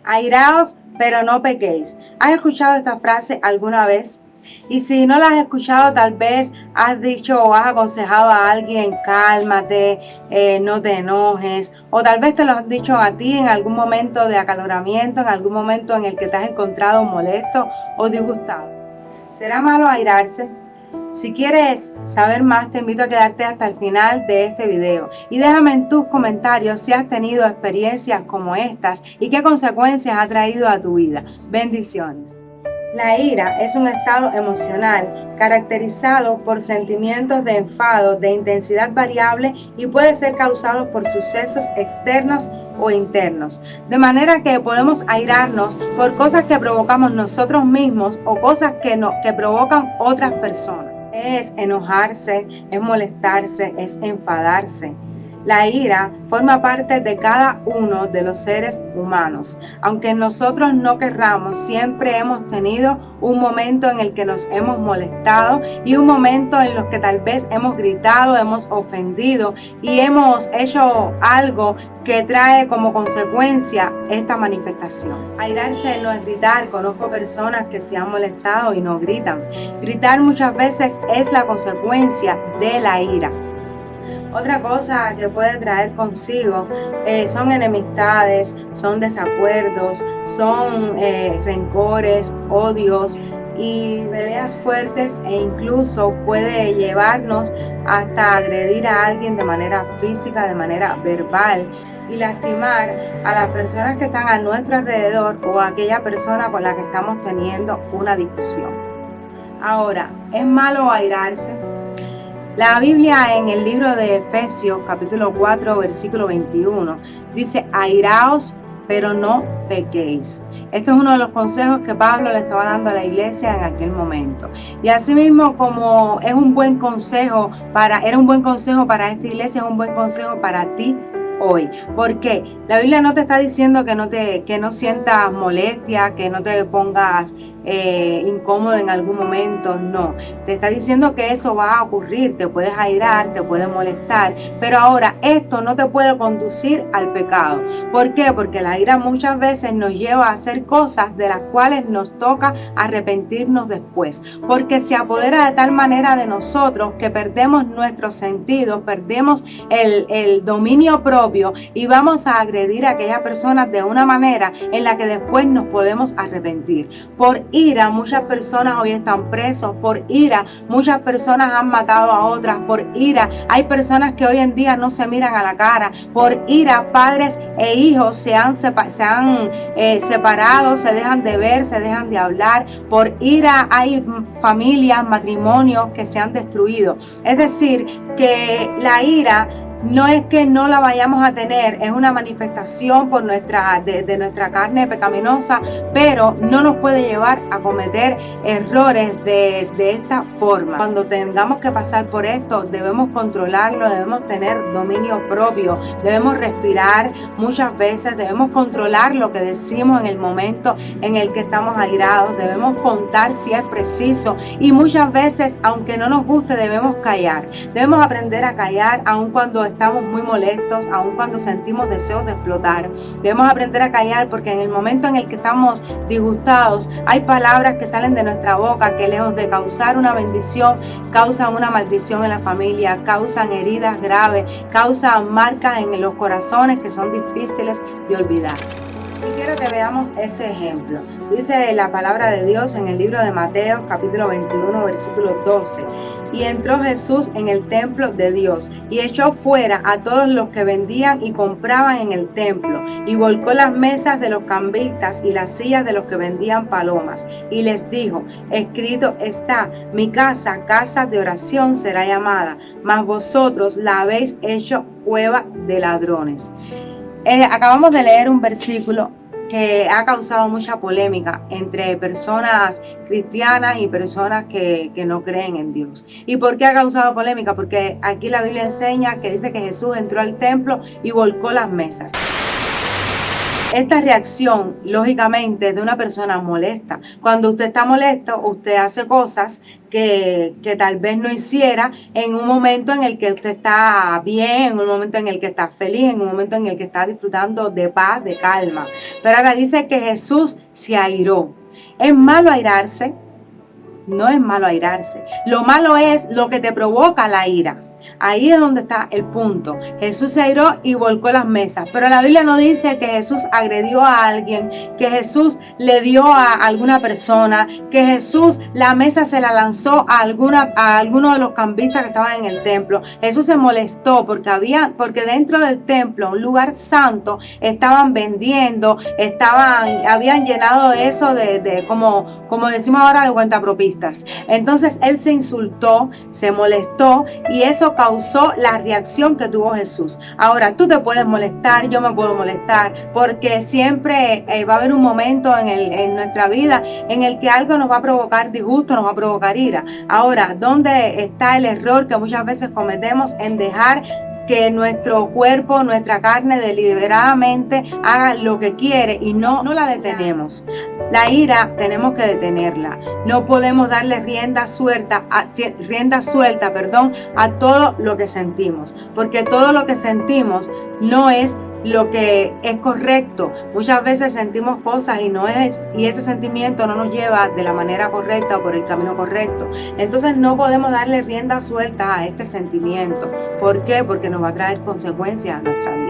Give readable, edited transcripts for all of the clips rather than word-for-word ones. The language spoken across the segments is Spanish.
Airaos, pero no pequéis. ¿Has escuchado esta frase alguna vez? Y si no la has escuchado, tal vez has dicho o has aconsejado a alguien, cálmate, no te enojes, o tal vez te lo han dicho a ti en algún momento de acaloramiento, en algún momento en el que te has encontrado molesto o disgustado. ¿Será malo airarse? Si quieres saber más, te invito a quedarte hasta el final de este video y déjame en tus comentarios si has tenido experiencias como estas y qué consecuencias ha traído a tu vida. Bendiciones. La ira es un estado emocional caracterizado por sentimientos de enfado de intensidad variable y puede ser causado por sucesos externos o internos, de manera que podemos airarnos por cosas que provocamos nosotros mismos o cosas que provocan otras personas. Es enojarse, es molestarse, es enfadarse. La ira forma parte de cada uno de los seres humanos. Aunque nosotros no querramos, siempre hemos tenido un momento en el que nos hemos molestado y un momento en los que tal vez hemos gritado, hemos ofendido y hemos hecho algo que trae como consecuencia esta manifestación. Airarse no es gritar. Conozco personas que se han molestado y no gritan. Gritar muchas veces es la consecuencia de la ira. Otra cosa que puede traer consigo son enemistades, son desacuerdos, son rencores, odios y peleas fuertes, e incluso puede llevarnos hasta agredir a alguien de manera física, de manera verbal, y lastimar a las personas que están a nuestro alrededor o a aquella persona con la que estamos teniendo una discusión. Ahora, ¿es malo airarse? La Biblia en el libro de Efesios capítulo 4 versículo 21 dice: airaos, pero no pequéis. Esto es uno de los consejos que Pablo le estaba dando a la iglesia en aquel momento. Y asimismo, como es un buen consejo era un buen consejo para esta iglesia, es un buen consejo para ti hoy. Porque la Biblia no te está diciendo que no sientas molestia, que no te pongas incómodo en algún momento, no. Te está diciendo que eso va a ocurrir, te puedes airar, te puede molestar, pero ahora esto no te puede conducir al pecado. ¿Por qué? Porque la ira muchas veces nos lleva a hacer cosas de las cuales nos toca arrepentirnos después, porque se apodera de tal manera de nosotros que perdemos nuestros sentidos, perdemos el dominio propio y vamos a agredir a aquella persona de una manera en la que después nos podemos arrepentir. Por ira muchas personas hoy están presos, por ira muchas personas han matado a otras, por ira hay personas que hoy en día no se miran a la cara, por ira padres e hijos se han separado, se dejan de ver, se dejan de hablar, por ira hay familias, matrimonios que se han destruido. Es decir, que la ira no es que no la vayamos a tener, es una manifestación de nuestra carne pecaminosa, pero no nos puede llevar a cometer errores de esta forma. Cuando tengamos que pasar por esto, debemos controlarlo, debemos tener dominio propio, debemos respirar muchas veces, debemos controlar lo que decimos en el momento en el que estamos airados, debemos contar si es preciso y muchas veces, aunque no nos guste, debemos callar. Debemos aprender a callar aun cuando estamos muy molestos, aun cuando sentimos deseos de explotar. Debemos aprender a callar porque en el momento en el que estamos disgustados hay palabras que salen de nuestra boca que, lejos de causar una bendición, causan una maldición en la familia, causan heridas graves, causan marcas en los corazones que son difíciles de olvidar. Y quiero que veamos este ejemplo. Dice la palabra de Dios en el libro de Mateo capítulo 21 versículo 12: y entró Jesús en el templo de Dios y echó fuera a todos los que vendían y compraban en el templo, y volcó las mesas de los cambistas y las sillas de los que vendían palomas, y les dijo: escrito está, mi casa, casa de oración será llamada, mas vosotros la habéis hecho cueva de ladrones. Acabamos de leer un versículo que ha causado mucha polémica entre personas cristianas y personas que no creen en Dios. ¿Y por qué ha causado polémica? Porque aquí la Biblia enseña que dice que Jesús entró al templo y volcó las mesas. Esta reacción, lógicamente, es de una persona molesta. Cuando usted está molesto, usted hace cosas que tal vez no hiciera en un momento en el que usted está bien, en un momento en el que está feliz, en un momento en el que está disfrutando de paz, de calma. Pero ahora dice que Jesús se airó. ¿Es malo airarse? No es malo airarse. Lo malo es lo que te provoca la ira. Ahí es donde está el punto. Jesús se airó y volcó las mesas. Pero la Biblia no dice que Jesús agredió a alguien, que Jesús le dio a alguna persona, que Jesús la mesa se la lanzó a alguno de los cambistas que estaban en el templo. Jesús se molestó porque dentro del templo, un lugar santo, estaban vendiendo, habían llenado de eso como decimos ahora, de cuentapropistas. Entonces él se insultó, se molestó y eso causó la reacción que tuvo Jesús. Ahora, tú te puedes molestar, yo me puedo molestar, porque siempre va a haber un momento en nuestra vida en el que algo nos va a provocar disgusto, nos va a provocar ira. Ahora, ¿dónde está el error que muchas veces cometemos en dejar que nuestro cuerpo, nuestra carne deliberadamente haga lo que quiere y no la detenemos? La ira tenemos que detenerla. No podemos darle rienda suelta a todo lo que sentimos, porque todo lo que sentimos no es lo que es correcto. Muchas veces sentimos cosas y ese sentimiento no nos lleva de la manera correcta o por el camino correcto. Entonces no podemos darle rienda suelta a este sentimiento. ¿Por qué? Porque nos va a traer consecuencias a nuestra vida.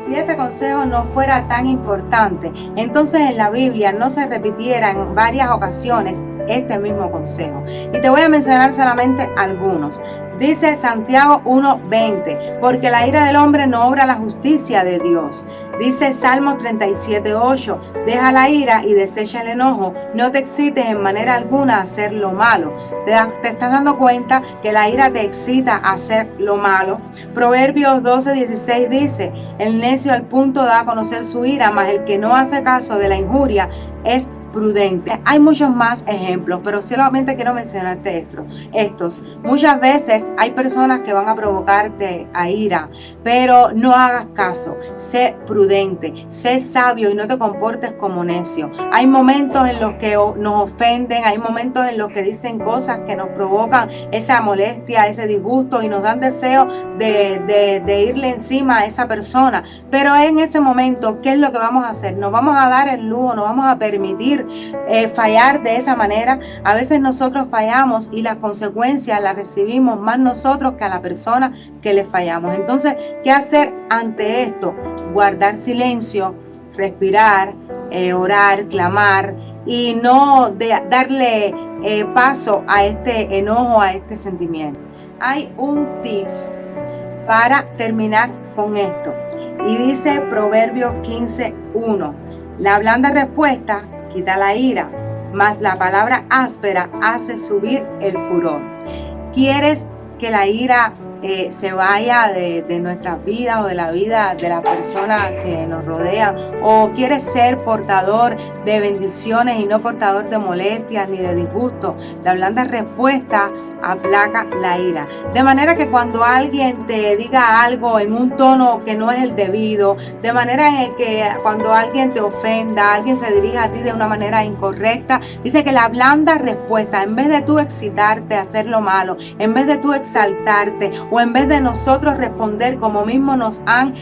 Si este consejo no fuera tan importante, entonces en la Biblia no se repitiera en varias ocasiones este mismo consejo. Y te voy a mencionar solamente algunos. Dice Santiago 1:20, porque la ira del hombre no obra la justicia de Dios. Dice Salmo 37:8, deja la ira y desecha el enojo, no te excites en manera alguna a hacer lo malo. ¿Te estás dando cuenta que la ira te excita a hacer lo malo? Proverbios 12:16 dice, el necio al punto da a conocer su ira, mas el que no hace caso de la injuria es prudente. Hay muchos más ejemplos, pero solamente quiero mencionarte estos. Muchas veces hay personas que van a provocarte a ira, pero no hagas caso. Sé prudente, sé sabio y no te comportes como necio. Hay momentos en los que nos ofenden, hay momentos en los que dicen cosas que nos provocan esa molestia, ese disgusto y nos dan deseo de irle encima a esa persona. Pero en ese momento, ¿qué es lo que vamos a hacer? Nos vamos a dar el lujo, nos vamos a permitir fallar de esa manera. A veces nosotros fallamos y las consecuencias las recibimos más nosotros que a la persona que le fallamos. Entonces, ¿qué hacer ante esto? Guardar silencio, respirar, orar, clamar y no darle paso a este enojo, a este sentimiento. Hay un tips para terminar con esto y dice Proverbios 15:1, la blanda respuesta quita la ira, mas la palabra áspera hace subir el furor. ¿Quieres que la ira se vaya de nuestras vidas o de la vida de la persona que nos rodea? ¿O quieres ser portador de bendiciones y no portador de molestias ni de disgusto? La blanda respuesta aplaca la ira. De manera que cuando alguien te diga algo en un tono que no es el debido, de manera en el que cuando alguien te ofenda, alguien se dirija a ti de una manera incorrecta, dice que la blanda respuesta, en vez de tú excitarte a hacer lo malo, en vez de tú exaltarte o en vez de nosotros responder como mismo nos han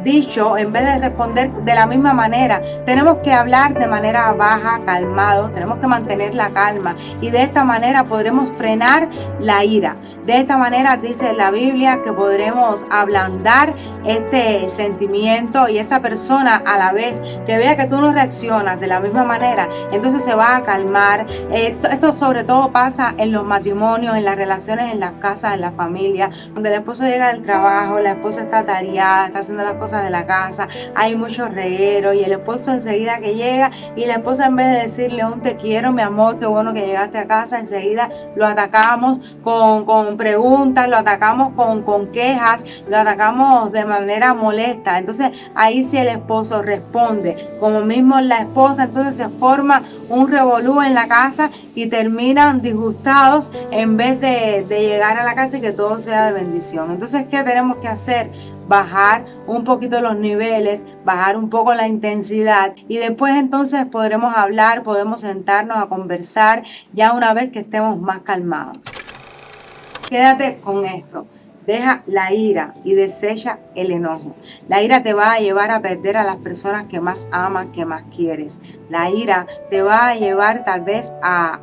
dicho, en vez de responder de la misma manera, tenemos que hablar de manera baja, calmado, tenemos que mantener la calma y de esta manera podremos frenar la ira. De esta manera dice la Biblia que podremos ablandar este sentimiento y esa persona a la vez que vea que tú no reaccionas de la misma manera, entonces se va a calmar. Esto sobre todo pasa en los matrimonios, en las relaciones, en las casas, en la familia, donde el esposo llega del trabajo, la esposa está atareada, está haciendo las cosas de la casa, hay mucho reguero y el esposo enseguida que llega y la esposa en vez de decirle un te quiero, mi amor, qué bueno que llegaste a casa, enseguida lo atacamos con preguntas, lo atacamos con quejas, lo atacamos de manera molesta. Entonces ahí si el esposo responde como mismo la esposa, entonces se forma un revolú en la casa y terminan disgustados en vez de llegar a la casa y que todo sea de bendición. Entonces, ¿qué tenemos que hacer? bajar un poquito los niveles, bajar un poco la intensidad y después entonces podremos hablar, podemos sentarnos a conversar ya una vez que estemos más calmados. Quédate con esto. Deja la ira y desecha el enojo. La ira te va a llevar a perder a las personas que más amas, que más quieres. La ira te va a llevar tal vez a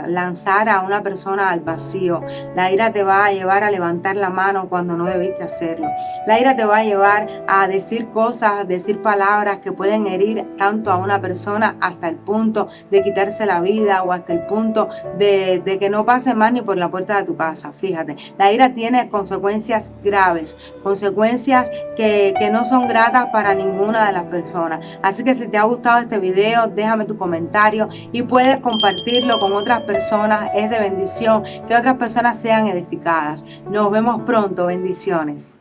lanzar a una persona al vacío. La ira te va a llevar a levantar la mano cuando no debiste hacerlo. La ira te va a llevar a decir cosas, decir palabras que pueden herir tanto a una persona hasta el punto de quitarse la vida o hasta el punto de que no pase más ni por la puerta de tu casa. Fíjate, la ira tiene consecuencias graves, consecuencias que no son gratas para ninguna de las personas. Así que si te ha gustado este video, déjame tu comentario y puedes compartirlo con otras personas. Es de bendición que otras personas sean edificadas. Nos vemos pronto. Bendiciones.